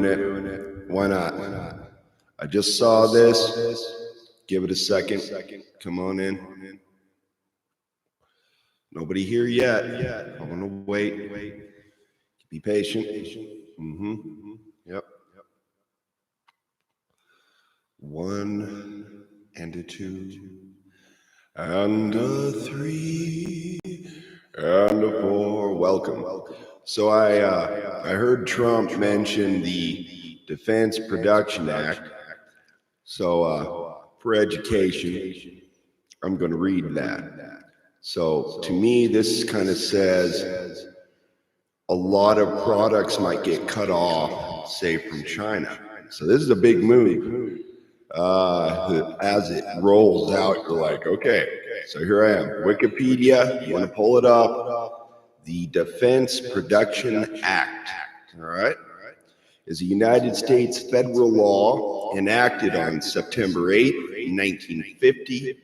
it. Why not? I just saw this. Give it a second. Come on in. Nobody here yet. I'm gonna wait. Be patient. Yep. 1 and a 2 and a 3 and a 4. Welcome. So I heard Trump mention the Defense Production Act. So for education, I'm going to read that. So to me, this kind of says a lot of products might get cut off, say from China. So this is a big move. As it rolls out, you're like, okay, so here I am. Wikipedia, you want to pull it up. The Defense Production Act, all right, is a United States federal law enacted on September 8th, 1950,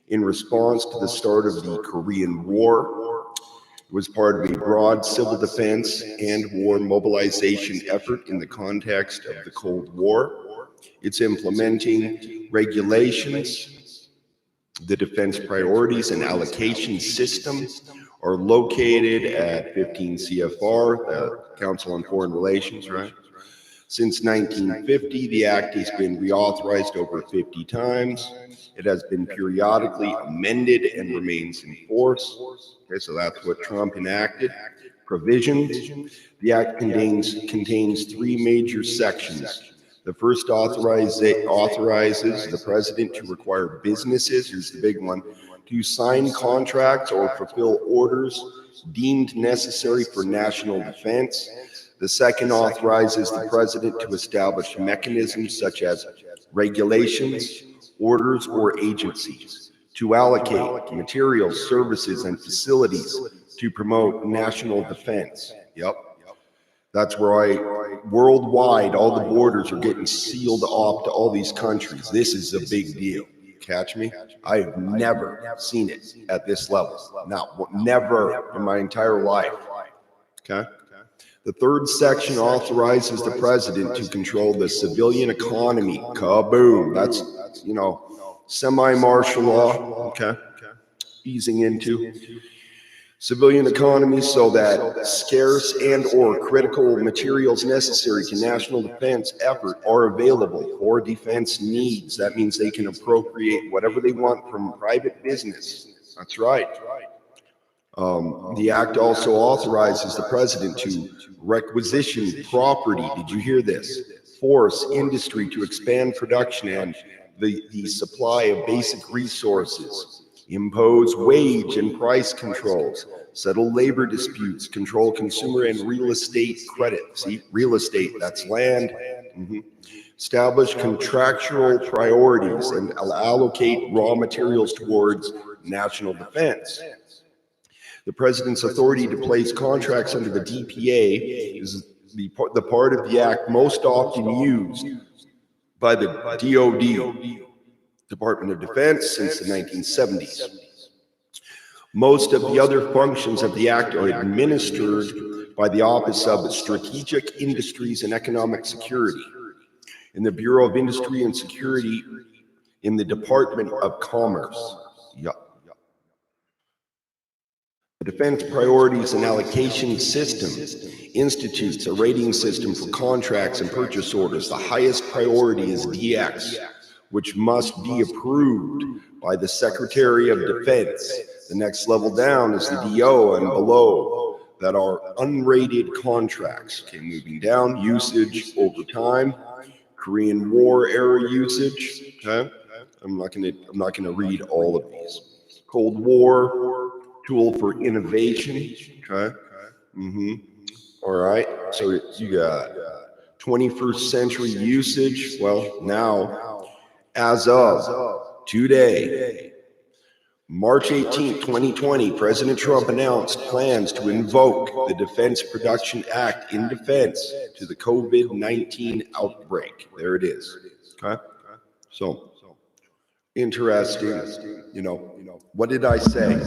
in response to the start of the Korean War. It was part of a broad civil defense and war mobilization effort in the context of the Cold War. It's implementing regulations. The defense priorities and allocation system are located at 15 CFR, the Council on Foreign Relations, right? Since 1950, the Act has been reauthorized over 50 times. It has been periodically amended and remains in force. Okay, so that's what Trump enacted. Provisions. The Act contains 3 major sections. The first authorizes the president to require businesses, here's the big one, to sign contracts or fulfill orders deemed necessary for national defense. The second authorizes the president to establish mechanisms such as regulations, orders, or agencies to allocate materials, services, and facilities to promote national defense. Yep. That's right. Worldwide, all the borders are getting sealed off to all these countries. This is a big deal. Catch me? I have never seen it at this level. Never in my entire life. Okay? The third section authorizes the president to control the civilian economy. Kaboom. That's, semi-martial law. Okay? Easing into civilian economy so that scarce and or critical materials necessary to national defense effort are available for defense needs. That means they can appropriate whatever they want from private business. That's right. The act also authorizes the president to requisition property. Did you hear this? Force industry to expand production and the supply of basic resources. Impose wage and price controls, settle labor disputes, control consumer and real estate credit. See, real estate, that's land. Establish contractual priorities and allocate raw materials towards national defense. The president's authority to place contracts under the DPA is the part of the act most often used by the DoD, Department of Defense, since the 1970s. Most of the other functions of the Act are administered by the Office of Strategic Industries and Economic Security in the Bureau of Industry and Security in the Department of Commerce. The Defense Priorities and Allocation System institutes a rating system for contracts and purchase orders. The highest priority is DX, which must be approved by the Secretary of Defense. The next level down is the DO, and below that are unrated contracts. Okay, moving down, usage over time, Korean War era usage. Okay, I'm not gonna read all of these. Cold War, tool for innovation. Okay. All right. So you got 21st century usage. Well, now, as of today, March 18, 2020, President Trump announced plans to invoke the Defense Production Act in defense to the COVID-19 outbreak. There it is. Okay. So interesting. What did I say?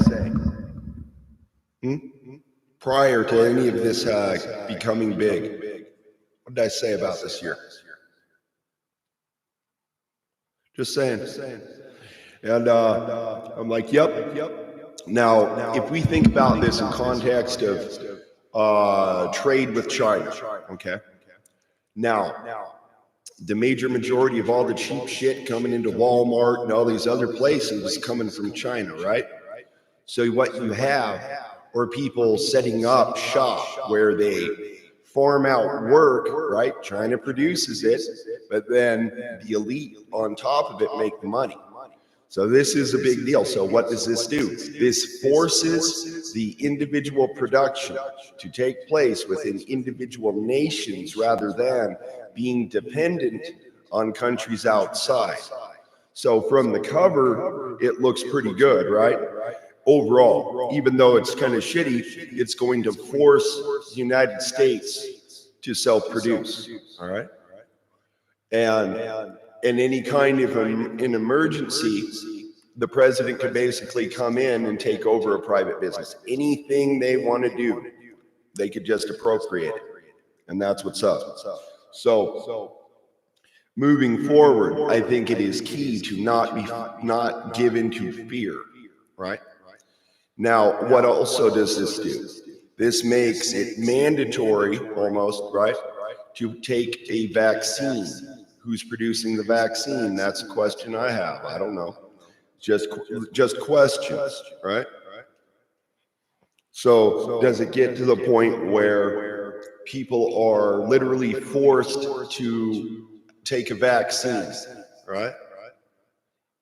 Prior to any of this becoming big, What did I say about this year? Just saying. And I'm like, yep. Now, if we think about this in context of trade with China, okay? Now, the majority of all the cheap shit coming into Walmart and all these other places is coming from China, right? So what you have are people setting up shop where they farm out work, right? China produces it, but then the elite on top of it make the money. So this is a big deal. So what does this do? This forces the individual production to take place within individual nations rather than being dependent on countries outside. So from the cover, it looks pretty good, right? Overall, even though it's kind of shitty, it's going to force the United States to self-produce, all right? And in any kind of an emergency, the president could basically come in and take over a private business. Anything they want to do, they could just appropriate it. And that's what's up. So moving forward, I think it is key to not give into fear, right? Now, what also does this do? This makes it mandatory almost, right, to take a vaccine. Who's producing the vaccine? That's a question I have. I don't know. Just questions, right? So does it get to the point where people are literally forced to take a vaccine, right?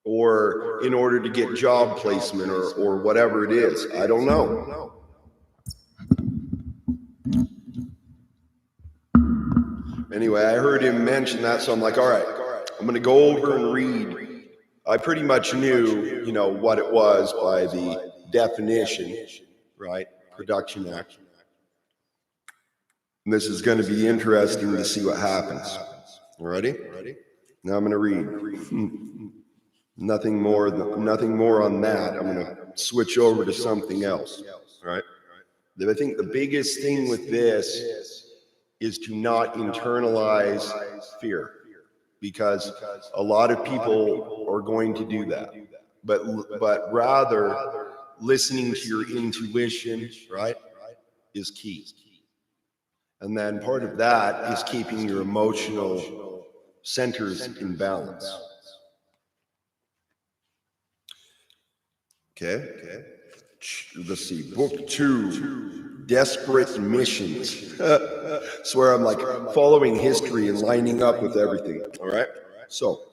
Or in order to get job placement or whatever it is? I don't know. Anyway, I heard him mention that, so I'm like, all right, I'm going to go over and read. I pretty much knew, what it was by the definition, right? Production Act. And this is going to be interesting to see what happens. You ready? Now I'm going to read. Nothing more on that. I'm going to switch over to something else, right? I think the biggest thing with this is to not internalize fear, because a lot of people are going to do that, but rather listening to your intuition, right, is key. And then part of that is keeping your emotional centers in balance. Okay. Let's see, book 2, Desperate Missions. Swear I'm like following history and lining up with everything, all right? So,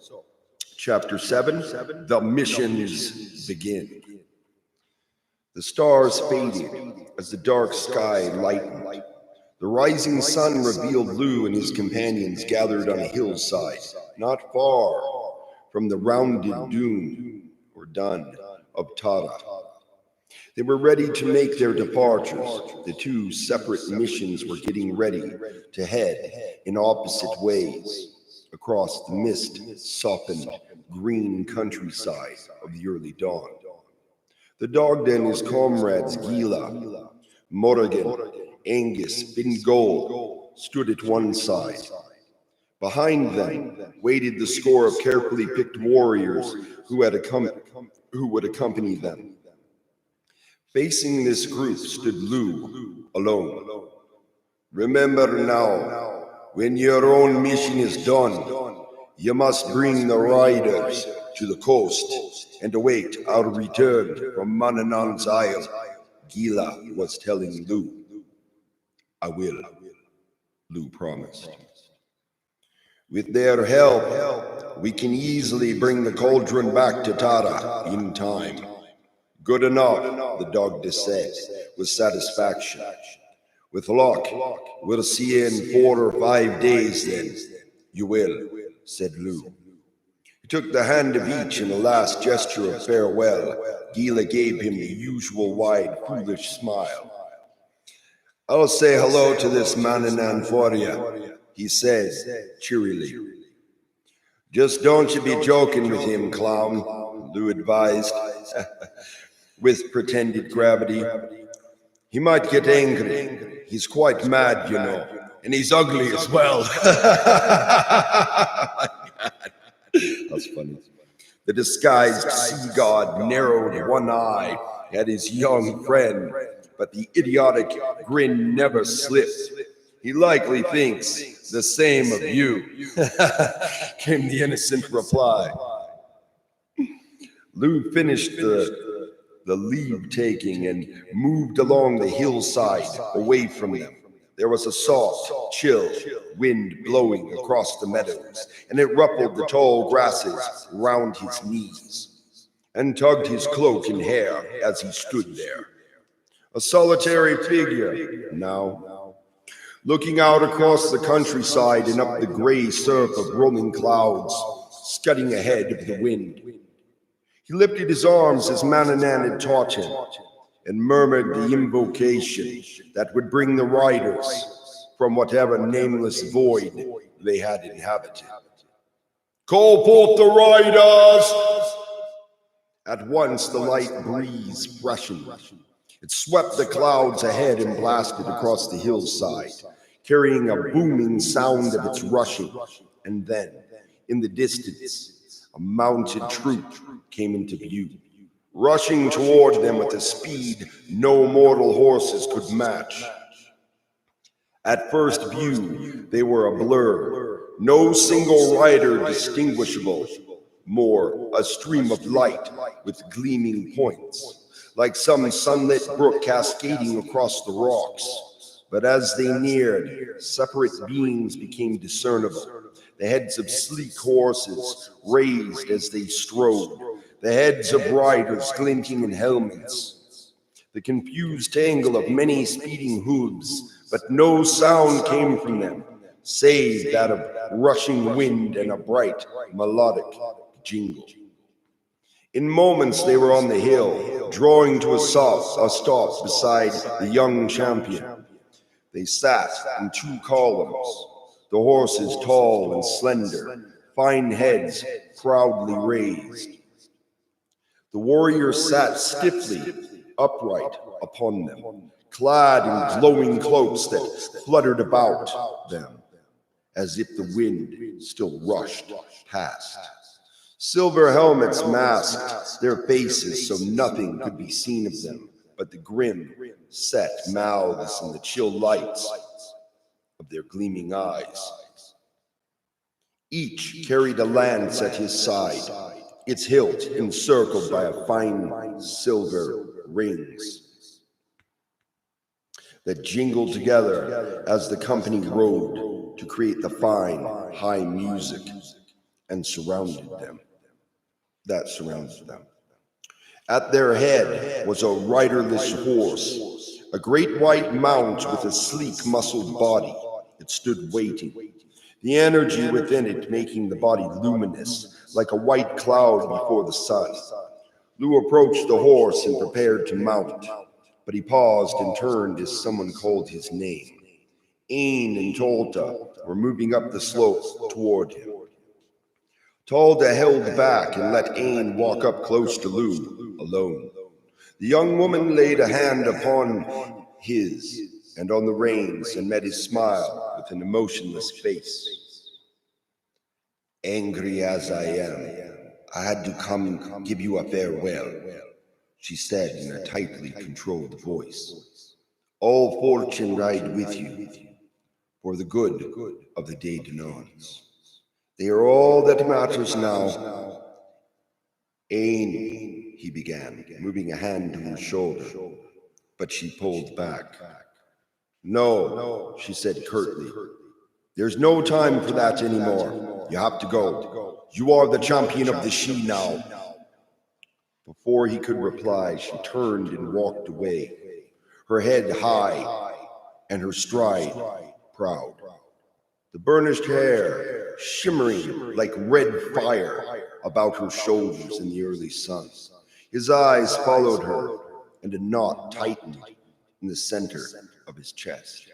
chapter 7, the missions begin. The stars faded as the dark sky lightened. The rising sun revealed Lou and his companions gathered on a hillside, not far from the rounded dune, or dun, of Tara. They were ready to make their departures. The two separate missions were getting ready to head in opposite ways across the mist-softened green countryside of the early dawn. The dog and his comrades Gila, Morrigan, Angus, Bingol stood at one side. Behind them waited the score of carefully picked warriors who would accompany them. Facing this group stood Lou, alone. Remember now, when your own mission is done, you must bring the riders to the coast and await our return from Mananang's Isle, Gila was telling Lou. I will, Lou promised. With their help, we can easily bring the cauldron back to Tara in time. Good enough, the dog said, with satisfaction. With luck, we'll see you in 4 or 5 days then. You will, said Lou. He took the hand of each in a last gesture of farewell. Gila gave him the usual wide, foolish smile. I'll say hello to this Mananan for you, he said cheerily. Just don't you be joking with him, clown, Lou advised, with pretended gravity. He might get angry. He's quite mad, and he's ugly as well. That's funny. The disguised sea god narrowed one eye at his young friend, but the idiotic grin never slipped. He likely thinks the same of you, came the innocent reply. Lou finished the leave taking and moved along the hillside away from them. There was a soft, chill wind blowing across the meadows, and it ruffled the tall grasses round his knees and tugged his cloak and hair as he stood there. A solitary figure now, looking out across the countryside and up the gray surf of rolling clouds scudding ahead of the wind. He lifted his arms as Mananan had taught him and murmured the invocation that would bring the riders from whatever nameless void they had inhabited. Call forth the riders! At once the light breeze freshened. It swept the clouds ahead and blasted across the hillside, carrying a booming sound of its rushing. And then, in the distance, a mounted troop came into view, rushing toward them with a speed no mortal horses could match. At first view, they were a blur, no single rider distinguishable, more a stream of light with gleaming points, like some sunlit brook cascading across the rocks. But as they neared, separate beings became discernible, the heads of sleek horses raised as they strode, the heads of riders glinting in helmets, the confused tangle of many speeding hooves, but no sound came from them, save that of rushing wind and a bright, melodic jingle. In moments they were on the hill, drawing to a stop beside the young champion. They sat in two columns, the horses tall and slender, fine heads proudly raised. The warriors sat stiffly upright upon them, clad in glowing cloaks that fluttered about them, as if the wind still rushed past. Silver helmets masked their faces so nothing could be seen of them but the grim, set mouths and the chill lights of their gleaming eyes. Each carried a lance at his side, its hilt encircled by a fine silver rings that jingled together as the company rode to create the fine, high music and surrounded them. At their head was a riderless horse, a great white mount with a sleek, muscled body. It stood waiting, the energy within it making the body luminous, like a white cloud before the sun. Lou approached the horse and prepared to mount, but he paused and turned as someone called his name. Ain and Tolta were moving up the slope toward him. Tolta held back and let Ain walk up close to Lou, alone. The young woman laid a hand upon his and on the reins and met his smile with an emotionless face. Angry as I am, I had to come and give you a farewell, she said in a tightly controlled voice. All fortune ride with you, for the good of the Daedenons. They are all that matters now. Ain, he began, moving a hand to his shoulder, but she pulled back. No, she said curtly. There's no time for that anymore. You have to go. You are the champion of the Shi now. Before he could reply, she turned and walked away, her head high and her stride proud. The burnished hair shimmering like red fire about her shoulders in the early sun. His eyes followed her, and a knot tightened in the center of his chest.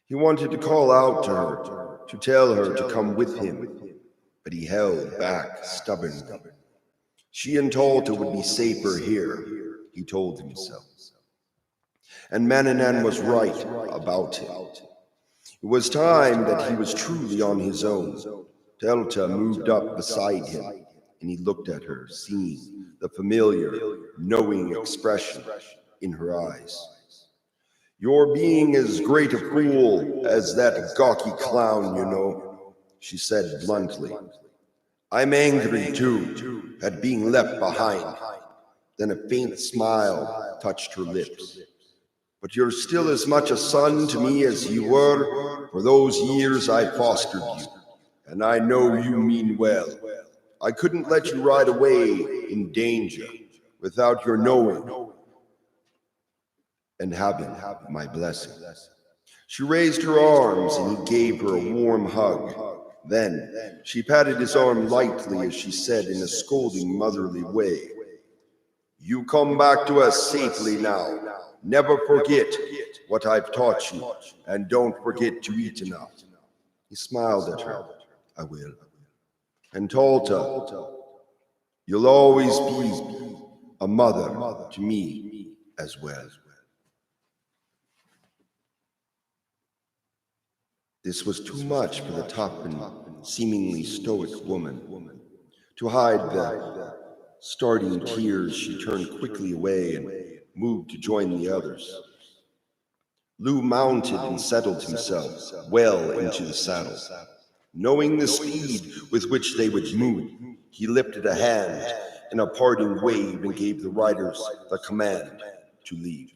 He wanted to call out to her, to tell her to come with him, but he held back stubbornly. She and Tolta would be safer here, he told himself. And Mananan was right about him. It was time that he was truly on his own. Delta moved up beside him, and he looked at her, seeing the familiar, knowing expression in her eyes. "You're being as great a fool as that gawky clown, you know," she said bluntly. "I'm angry, too, at being left behind." Then a faint smile touched her lips. "But you're still as much a son to me as you were for those years I fostered you, and I know you mean well. I couldn't let you ride away in danger without your knowing and having my blessing." She raised her arms and he gave her a warm hug. Then she patted his arm lightly as she said in a scolding motherly way, "You come back to us safely now. Never forget what I've taught you, and don't forget to eat enough." He smiled at her. "I will." And Talta, "You'll always be a mother to me as well." This was too much for the tough and seemingly stoic woman. To hide the starting tears, she turned quickly away and moved to join the others. Lou mounted and settled himself well into the saddle. Knowing the speed with which they would move, he lifted a hand in a parting wave and gave the riders the command to leave.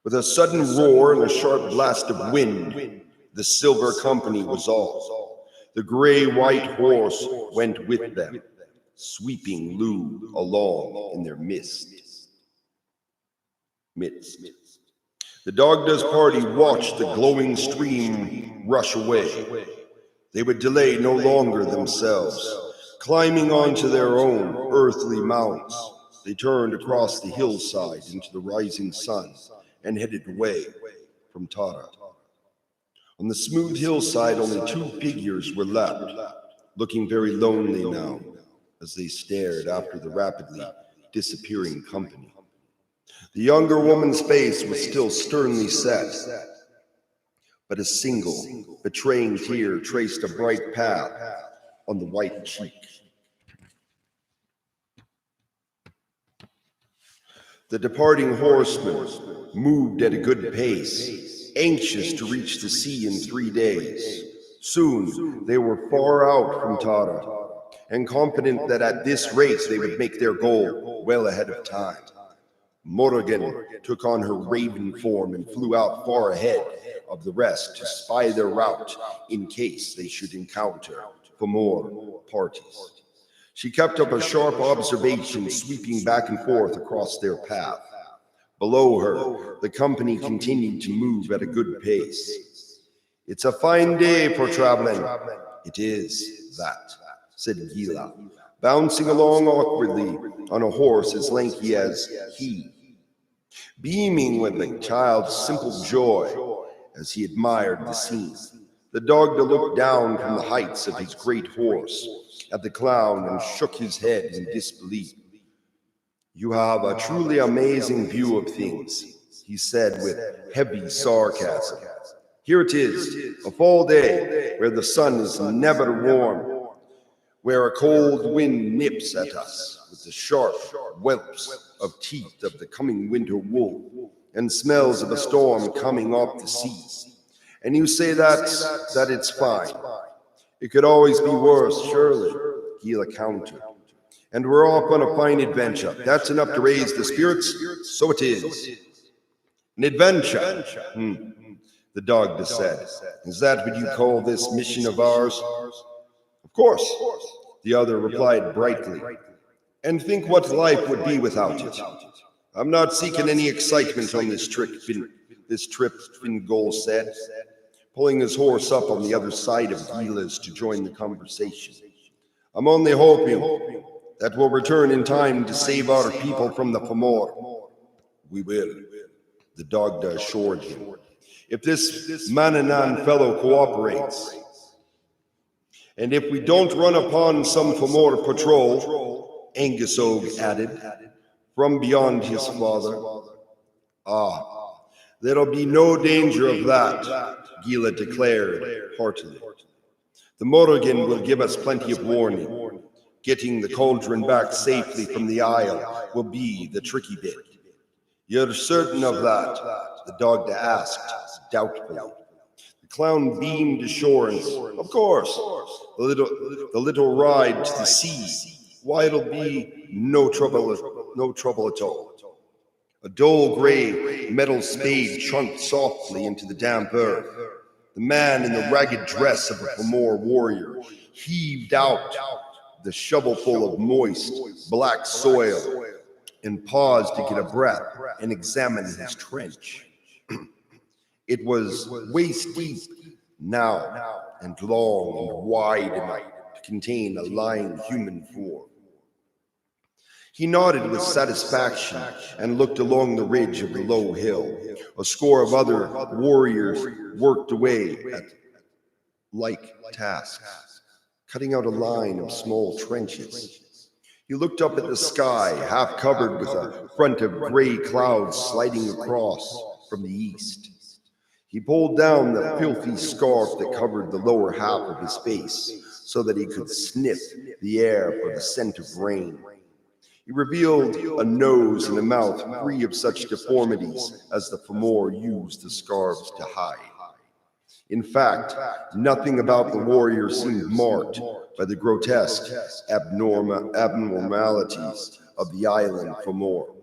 With a sudden roar and a sharp blast of wind, the Silver Company was off. The gray-white horse went with them, sweeping Lou along in their midst. The Dogda's party watched the glowing stream rush away. They would delay no longer themselves. Climbing onto their own earthly mounts, they turned across the hillside into the rising sun and headed away from Tara. On the smooth hillside, only two figures were left, looking very lonely now as they stared after the rapidly disappearing company. The younger woman's face was still sternly set, but a single, betraying tear traced a bright path on the white cheek. The departing horsemen moved at a good pace, anxious to reach the sea in 3 days. Soon they were far out from Tara, and confident that at this rate they would make their goal well ahead of time. Morrigan took on her raven form and flew out far ahead of the rest to spy their route in case they should encounter more parties. She kept up a sharp observation, sweeping back and forth across their path. Below her, the company continued to move at a good pace. "It's a fine day for traveling." "It is that," said Gila, bouncing along awkwardly on a horse as lanky as he, beaming with a child's simple joy as he admired the scene. The Dogda looked down from the heights of his great horse at the clown and shook his head in disbelief. "You have a truly amazing view of things," he said with heavy sarcasm. "Here it is, a fall day where the sun is never warm, where a cold wind nips at us with the sharp whelps of teeth of the coming winter wolf and smells of a storm coming off the sea. And you say that it's fine. It could always be worse, surely," Gila countered. "And we're off on a fine adventure. That's enough to raise the spirits, so it is." "An adventure? The Dogda said. "Is that what you call this mission of ours?" "Of course," the other replied brightly. "And think what life would be without it. I'm not seeking any excitement on this trip, Fingol said, pulling his horse up on the other side of Gila's to join the conversation. "I'm only hoping that we'll return in time to save our people from the Fomor." "We will," the Dogda assured him, "if this Mananan fellow cooperates. And if we don't run upon some Fomor patrol," Angusog added, from beyond his father. "Ah, There'll be no danger of that, Gila declared heartily. The Morrigan will give us plenty of warning. Getting the cauldron back safely from the Isle will be the tricky bit. You're certain of that? The Dogda asked, doubtfully. The clown beamed assurance. Of course. The little ride to the sea. Why, it'll be no trouble at all. A dull gray metal spade chunked softly into the damp earth. The man in the ragged dress of a Fomor warrior heaved out the shovelful of moist, black soil and paused to get a breath and examine his trench. It was waist deep now and long and wide enough to contain a lying human form. He nodded with satisfaction and looked along the ridge of the low hill. A score of other warriors worked away at like tasks, cutting out a line of small trenches. He looked up at the sky, half covered with a front of gray clouds sliding across from the east. He pulled down the filthy scarf that covered the lower half of his face so that he could sniff the air for the scent of rain. He revealed a nose and a mouth free of such deformities as the Fomor used the scarves to hide. In fact, nothing about the warrior seemed marked by the grotesque abnormalities of the island Fomor.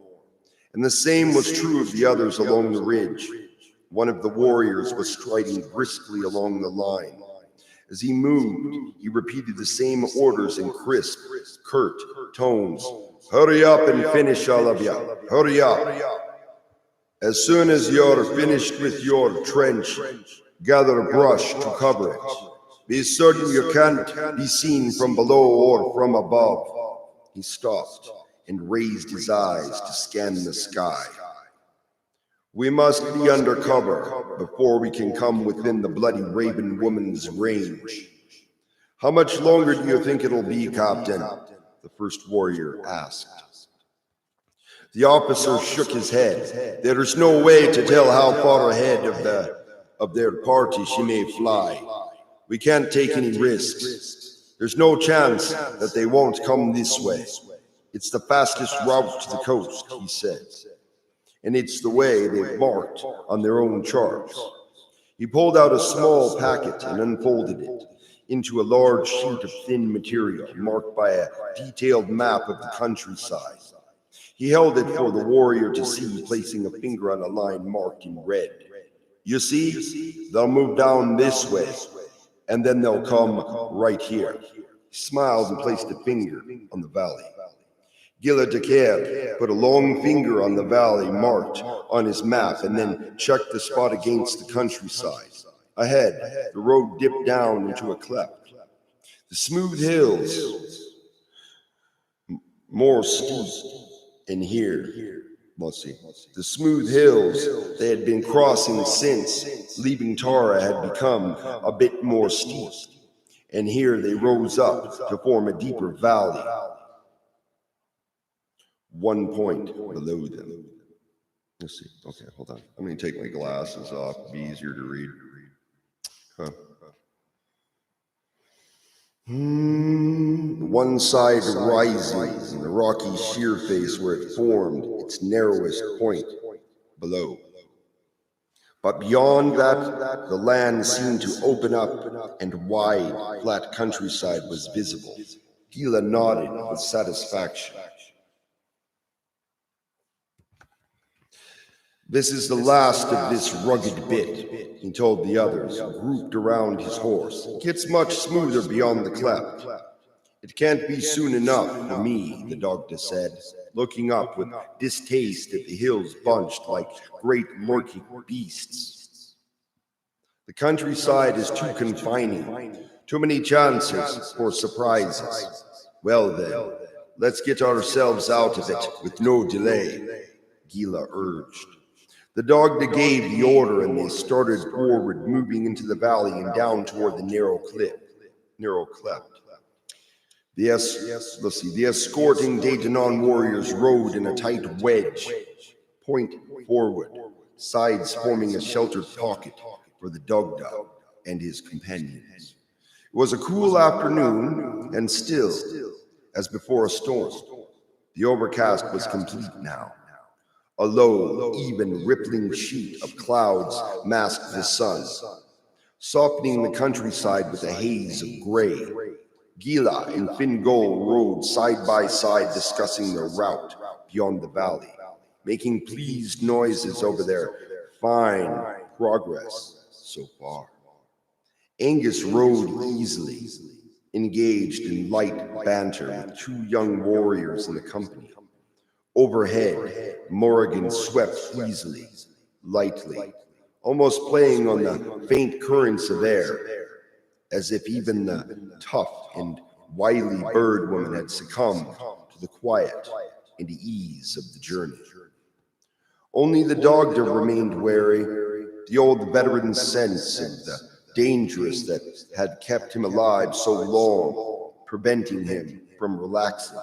And the same was true of the others along the ridge. One of the warriors was striding briskly along the line. As he moved, he repeated the same orders in crisp, curt tones. Hurry up and finish, all of you. Hurry up. As soon as you're finished with your trench, gather a brush to cover it. Be certain you can't be seen from below or from above. He stopped and raised his eyes to scan the sky. We must be under cover before we can come within the bloody Raven woman's range. How much longer do you think it'll be, Captain? The first warrior asked. The officer shook his head. There's no way to tell how far ahead of their party she may fly. We can't take any risks. There's no chance that they won't come this way. It's the fastest route to the coast, he said. And it's the way they've marked on their own charts. He pulled out a small packet and unfolded it into a large sheet of thin material marked by a detailed map of the countryside. He held it for the warrior to see, placing a finger on a line marked in red. You see, they'll move down this way, and then they'll come right here. He smiled and placed a finger on the valley. Gila Decaire put a long finger on the valley marked on his map and then checked the spot against the countryside. Ahead, the road dipped down into a cleft. The smooth hills, more steep, and here, let's see, the smooth hills they had been crossing since leaving Tara had become a bit more steep, and here they rose up to form a deeper valley. 1 point below them. Let's see. Okay, hold on. I'm going to take my glasses off. It'll be easier to read. Huh. One side rising in the rocky sheer face where it formed its narrowest point below. But beyond that, the land seemed to open up and wide, flat countryside was visible. Gila nodded with satisfaction. This is the last of this rugged bit, he told the others, grouped around his horse. It gets much smoother beyond the cleft. It can't be soon enough for me, the Dogda said, looking up with distaste at the hills bunched like great lurking beasts. The countryside is too confining, too many chances for surprises. Well then, let's get ourselves out of it with no delay, Gila urged. The Dogda gave the order and they started forward, moving into the valley and down toward the narrow cleft. The escorting Daytonon warriors rode in a tight wedge, point forward, sides forming a sheltered pocket for the Dogda and his companions. It was a cool afternoon, and still, as before a storm, the overcast was complete now. A low, even, rippling sheet of clouds masked the sun, softening the countryside with a haze of gray. Gila and Fingol rode side by side, discussing their route beyond the valley, making pleased noises over their fine progress so far. Angus rode easily, engaged in light banter with two young warriors in the company. Overhead, Morrigan swept easily, lightly, almost playing on the faint currents of air, as if even the tough and wily bird woman had succumbed to the quiet and ease of the journey. Only the Dogda remained wary, the old veteran's sense of the dangerous that had kept him alive so long, preventing him from relaxing.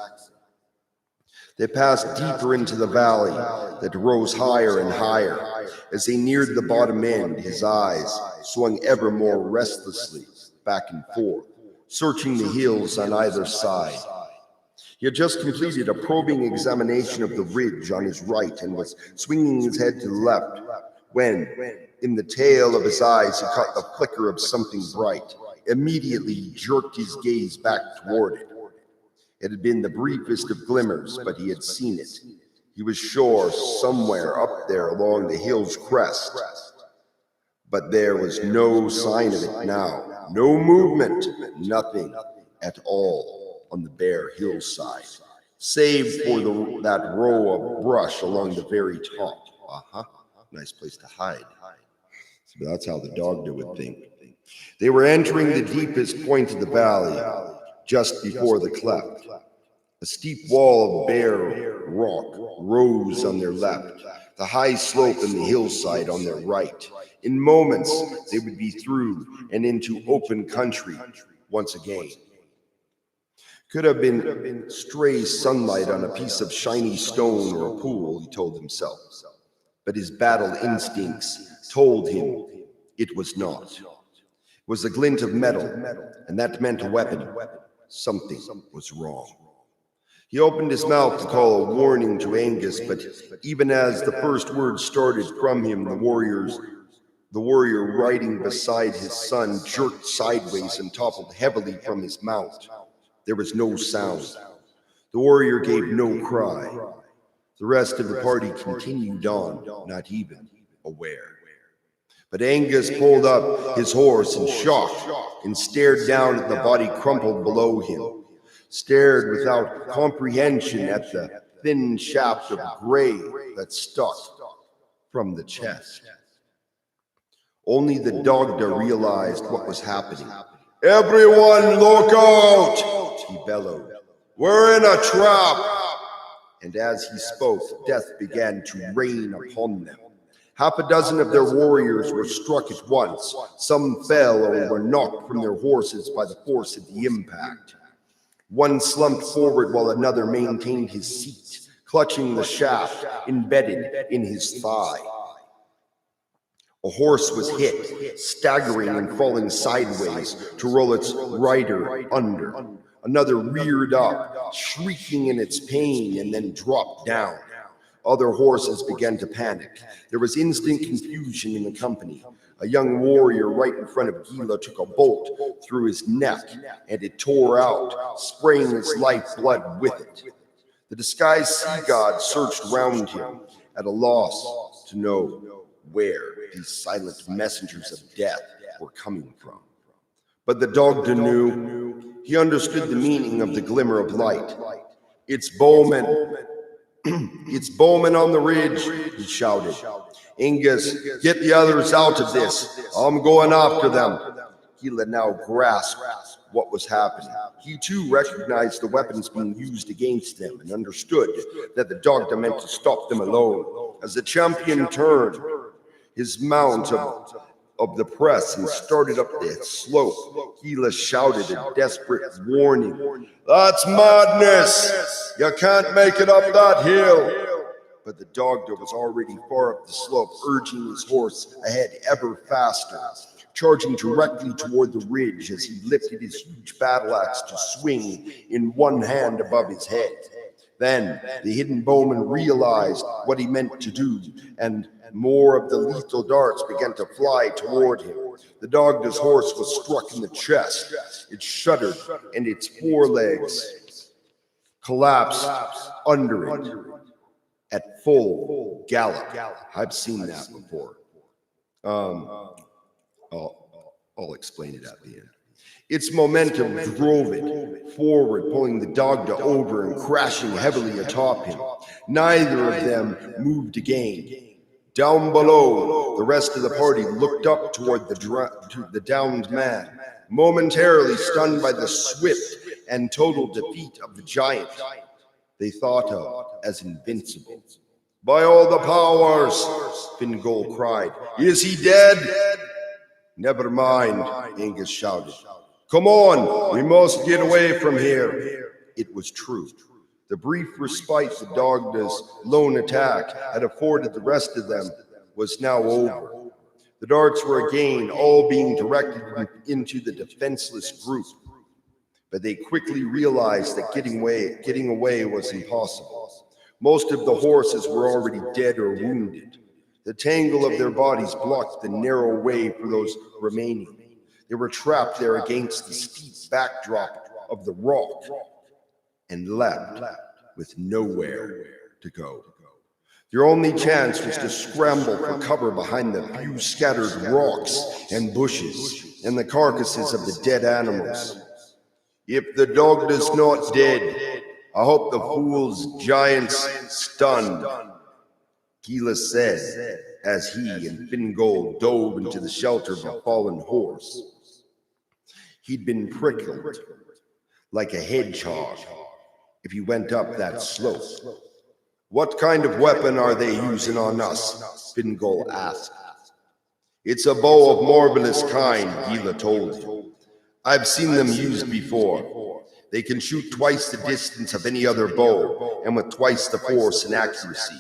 They passed deeper into the valley that rose higher and higher. As they neared the bottom end, his eyes swung ever more restlessly back and forth, searching the hills on either side. He had just completed a probing examination of the ridge on his right and was swinging his head to the left when, in the tail of his eyes, he caught the flicker of something bright. Immediately, he jerked his gaze back toward it. It had been the briefest of glimmers, but he had seen it. He was sure somewhere up there along the hill's crest. But there was no sign of it now. No movement, nothing at all on the bare hillside, save for that row of brush along the very top. Nice place to hide. So that's how the Dogda would think. They were entering the deepest point of the valley, just before the cleft. A steep wall of bare rock rose on their left, the high slope and the hillside on their right. In moments, they would be through and into open country once again. Could have been stray sunlight on a piece of shiny stone or a pool, he told himself. But his battle instincts told him it was not. It was a glint of metal, and that meant a weapon. Something was wrong. He opened his mouth to call a warning to Angus, but even as the first words started from him, the warrior riding beside his son jerked sideways and toppled heavily from his mount. There was no sound. The warrior gave no cry. The rest of the party continued on, not even aware. But Angus pulled up his horse in shock and stared down at the body crumpled below him, stared without comprehension at the thin shaft of gray that stuck from the chest. Only the Dogda realized what was happening. "Everyone look out!" he bellowed. "We're in a trap!" And as he spoke, death began to rain upon them. Half a dozen of their warriors were struck at once. Some fell or were knocked from their horses by the force of the impact. One slumped forward while another maintained his seat, clutching the shaft embedded in his thigh. A horse was hit, staggering and falling sideways to roll its rider under. Another reared up, shrieking in its pain, and then dropped down. Other horses began to panic. There was instant confusion in the company. A young warrior right in front of Gila took a bolt through his neck, and it tore out, spraying his lifeblood with it. The disguised sea god searched round him, at a loss to know where these silent messengers of death were coming from. But the Dogda knew. He understood the meaning of the glimmer of light. "It's bowmen! It's bowmen on the ridge!" he shouted. "Angus, get the others out of this. I'm going after them." Gila now grasped what was happening. He too recognized the weapons being used against them and understood that the Dogda meant to stop them alone. As the champion turned his mount of the press and started up the slope, Gila shouted a desperate warning. "That's madness! You can't make it up that hill!" but the Dogda was already far up the slope, urging his horse ahead ever faster, charging directly toward the ridge as he lifted his huge battle axe to swing in one hand above his head. Then the hidden bowman realized what he meant to do, and more of the lethal darts began to fly toward him. The Dogda's horse was struck in the chest. It shuddered, and its forelegs collapsed under it at full gallop. I've seen that before. I'll explain it at the end. Its momentum drove it forward, pulling the Dogda over and crashing heavily atop him. Neither of them moved again. Down below, the rest of the party looked up toward the downed man, momentarily stunned by the swift and total defeat of the giant they thought of as invincible. "By all the powers," Fingal cried. "Is he dead?" "Never mind," Angus shouted. "Come on, we must get away from here." It was true. The brief respite the Dogda's lone attack had afforded the rest of them was now over. The darts were again all being directed into the defenseless group, but they quickly realized that getting away was impossible. Most of the horses were already dead or wounded. The tangle of their bodies blocked the narrow way for those remaining. They were trapped there against the steep backdrop of the rock and left with nowhere to go. Their only chance was to scramble for cover behind the few scattered rocks and bushes and the carcasses of the dead animals. "If the Dogda's not dead, I hope the fool's giant's stunned," Gila said as he and Fingal dove into the shelter of a fallen horse. He'd been prickled like a hedgehog if he went up that slope. "What kind of weapon are they using on us?" Fingal asked. "It's a bow of marvelous kind," Gila told him. "I've seen them used before. They can shoot twice the distance of any other bow, and with twice the force and accuracy."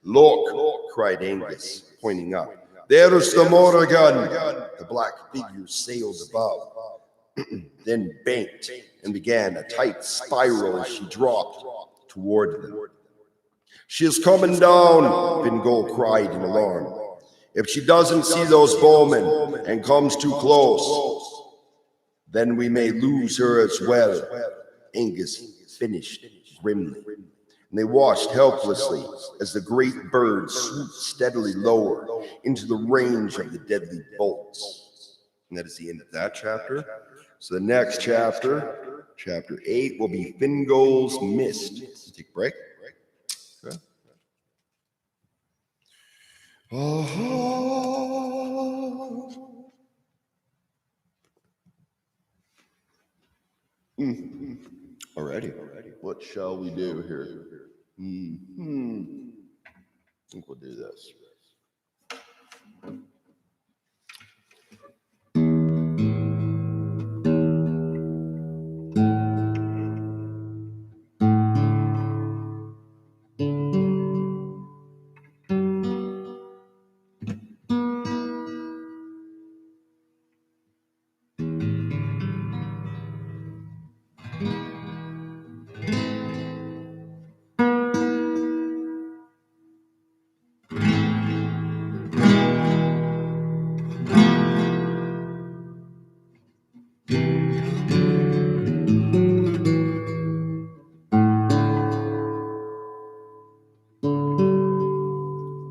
"Look," cried Angus, pointing up. "There's the Morrigan." The black figure sailed above, then banked and began a tight spiral as she dropped toward them. "She's coming down," Fingal cried in alarm. "If she doesn't see those bowmen and comes too close, then we may lose her as well," Angus finished grimly. And they watched helplessly as the great bird swooped steadily lower into the range of the deadly bolts. And that is the end of that chapter. So the next chapter, chapter 8, will be Fingal's Mist. Let's take a break. Okay. Alrighty. What shall we do here? I think we'll do this.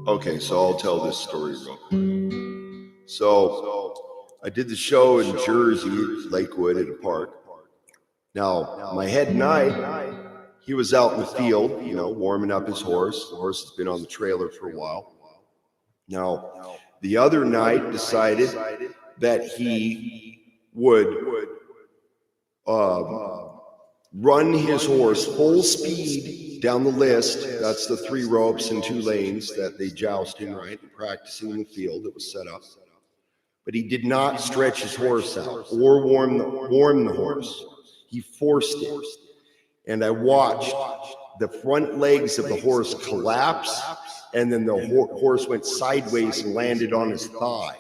Okay, so I'll tell this story real quick. So I did the show in Jersey, Lakewood, at a park. Now, my head knight, he was out in the field, warming up his horse. The horse has been on the trailer for a while. Now, the other knight decided that he would run his horse full speed down the list. That's the 3 ropes and 2 lanes that they joust in, right? Practicing in the field that was set up. But he did not stretch his horse out or warm the horse. He forced it. And I watched the front legs of the horse collapsed, and then the horse went sideways and landed on his thigh.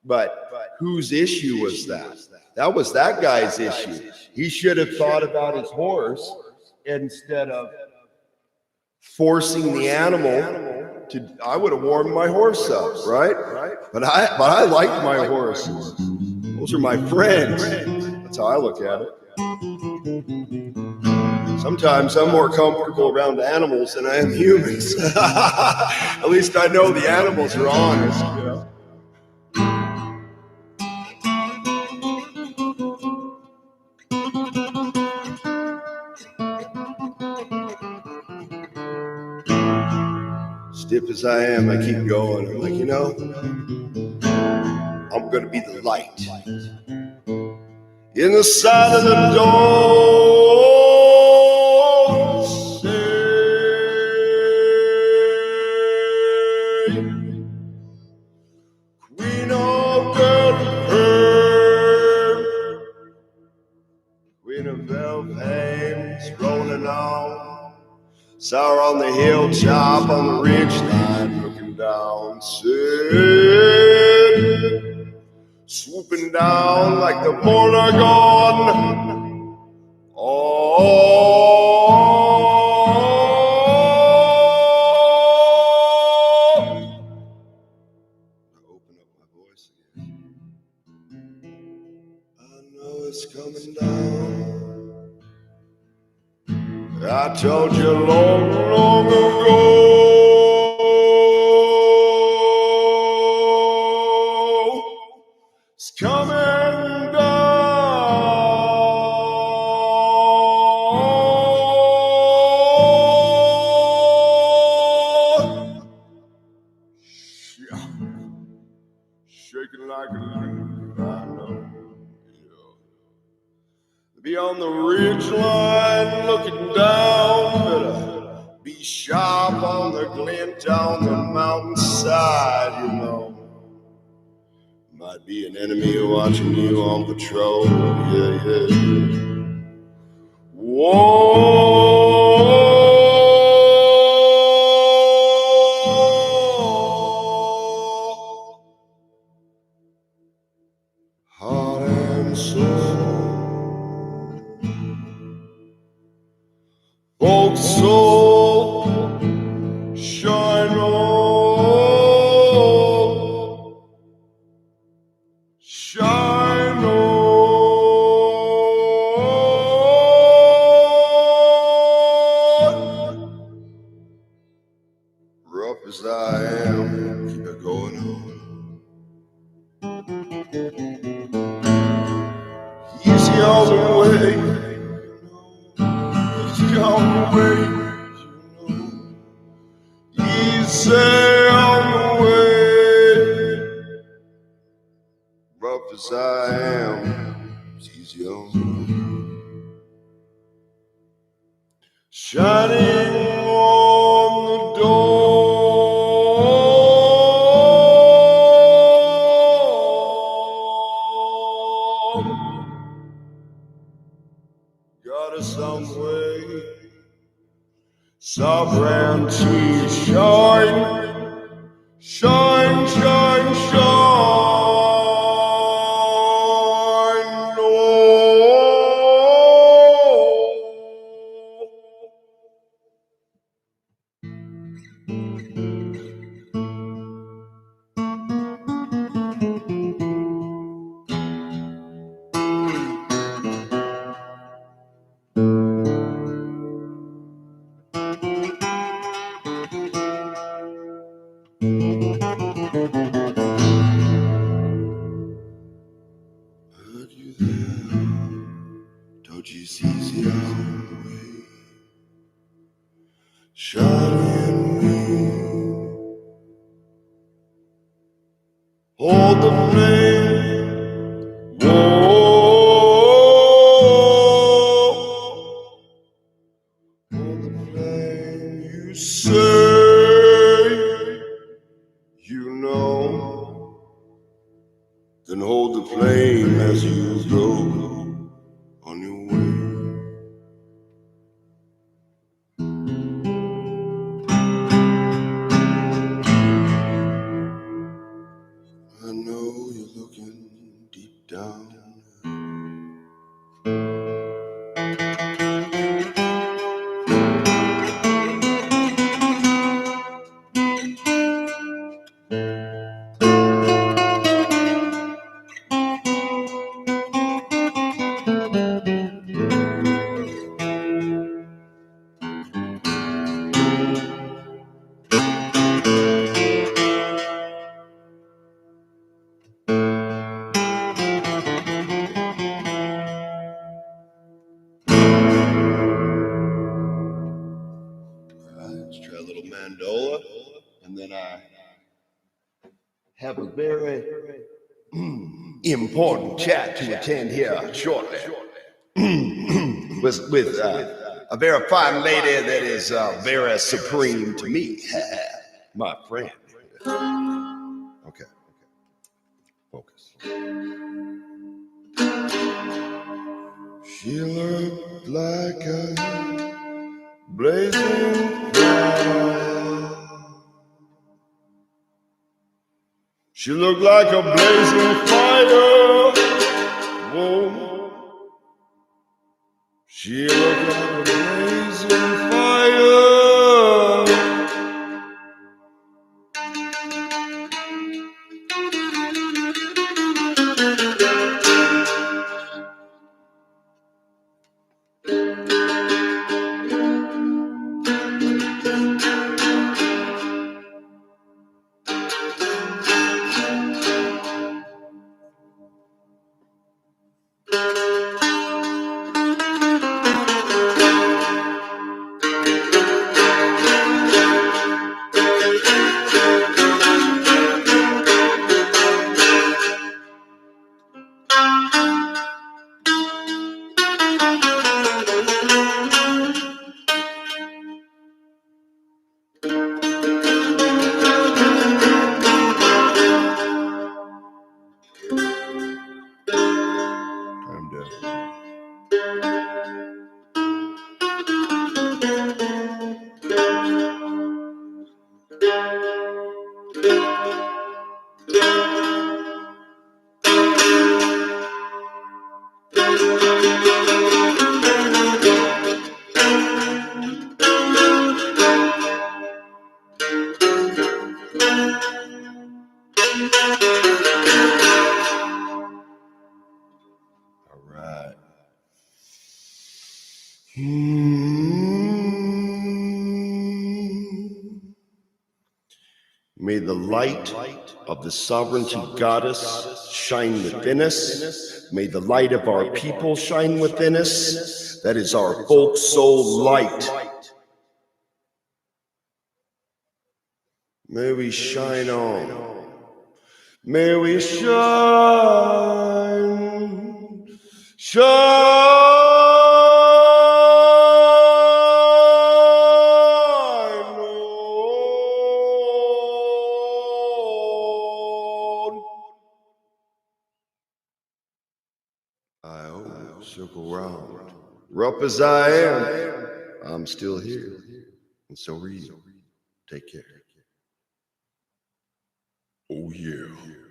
But whose issue was that? That was that guy's issue. He should have thought about his horse instead of forcing the animal to. I would have warmed my horse up, right? But I liked my horses. Those are my friends. That's how I look at it. Sometimes I'm more comfortable around animals than I am humans. At least I know the animals are honest. You know? Stiff as I am, I keep going. I'm like, I'm going to be the light in the side of the door. Queen of Belfast, rolling on. Saw her on the hilltop, on the ridge line, looking down. Said, swooping down like the Morlagon. Open up my voice again. I know it's coming down. I told you long, long ago. It's coming down. Shaking like a leaf, I know. Be on the ridge line looking down, better be sharp on the glint on the mountainside, Might be an enemy watching you on patrol, yeah. Whoa. Heart and soul. Old soul, shine on, shine on. Rough as I am, keep it going on. Easy all the way. Easy on the way, Easy on the way. Rough as I am, it's easy on the way. Shining on the door. Got us some way. Sovereignty, shine, shine, shine, shine, oh. Heard you there, told you it's easy on the way. Shining me, hold the flame, whoa. Hold the flame, you say, then hold the flame as you go on your way. and then I have a very important chat to attend here shortly with a very fine lady that is very supreme to me, my friend. Okay, focus. She looked like a blazing fire. She looked like a blazing fire. Whoa. She looked like a blazing fire. All right. May the light of the sovereignty goddess shine within us. May the light of our people shine within us. That is our folk soul light. May we shine on. May we shine. Shine. I always circle round. Rough as I am, I'm still here. And so are you. Take care. Oh, yeah.